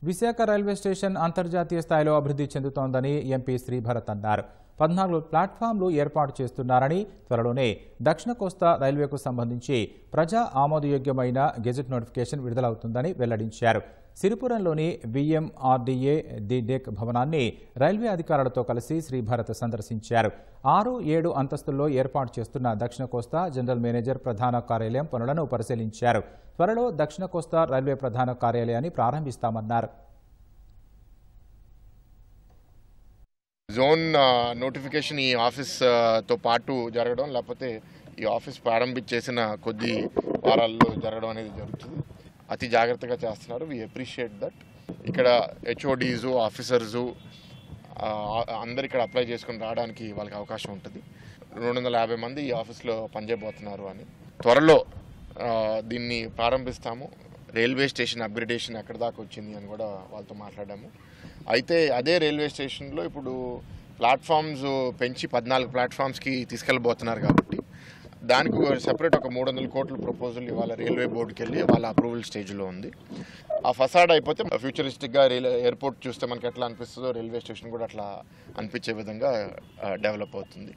Visakha railway station అంతర్జాతీయ స్థాయిలో అభివృద్ధి చెందుతోందని ఎంపీ శ్రీభరత్ అన్నారు. 14 ప్లాట్ఫామ్లు ఏర్పాటు చేస్తున్నారని, త్వరలోనే దక్షిణ కోస్తా రైల్వేకు సంబంధించి ప్రజా ఆమోదయోగ్యమైన గెజెట్ నోటిఫికేషన్ విడుదలవుతుందని వెల్లడించారు. సిరిపురంలోని విఎంఆర్డీఏ ది డెక్ భవనాన్ని రైల్వే అధికారులతో కలిసి శ్రీభరత్ సందర్శించారు. 6-7 అంతస్తుల్లో ఏర్పాటు చేస్తున్న దక్షిణ కోస్తా జనరల్ మేనేజర్ ప్రధాన కార్యాలయం పనులను పరిశీలించారు. త్వరలో దక్షిణ కోస్తా రైల్వే ప్రధాన కార్యాలయాన్ని ప్రారంభిస్తామన్నారు. జోన్ నోటిఫికేషన్ ఈ ఆఫీస్ తో పాటు జరగడం, లేకపోతే ఈ ఆఫీస్ ప్రారంభించేసిన కొద్ది వారాల్లో జరగడం అనేది జరుగుతుంది. అతి జాగ్రత్తగా చేస్తున్నారు. We appreciate that. ఇక్కడ హెచ్ఓడీస్, ఆఫీసర్స్ అందరు ఇక్కడ అప్లై చేసుకుని రావడానికి వాళ్ళకి అవకాశం ఉంటుంది. 250 మంది ఈ ఆఫీస్లో పనిచేయబోతున్నారు అని. త్వరలో దీన్ని ప్రారంభిస్తాము. రైల్వే స్టేషన్ అప్గ్రేడేషన్ ఎక్కడి దాకా వచ్చింది అని కూడా వాళ్ళతో మాట్లాడాము. అయితే అదే రైల్వే స్టేషన్లో ఇప్పుడు ప్లాట్ఫామ్స్ పెంచి 14 ప్లాట్ఫామ్స్కి తీసుకెళ్ళబోతున్నారు కాబట్టి దానికి సెపరేట్ ఒక 300 కోట్ల ప్రపోజల్ ఇవాళ రైల్వే బోర్డుకి వెళ్ళి వాళ్ళ అప్రూవల్ స్టేజ్లో ఉంది. ఆ ఫసాడ్ అయిపోతే ఫ్యూచరిస్టిక్గా ఎయిర్పోర్ట్ చూస్తే మనకి ఎట్లా అనిపిస్తుందో రైల్వే స్టేషన్ కూడా అట్లా అనిపించే విధంగా డెవలప్ అవుతుంది.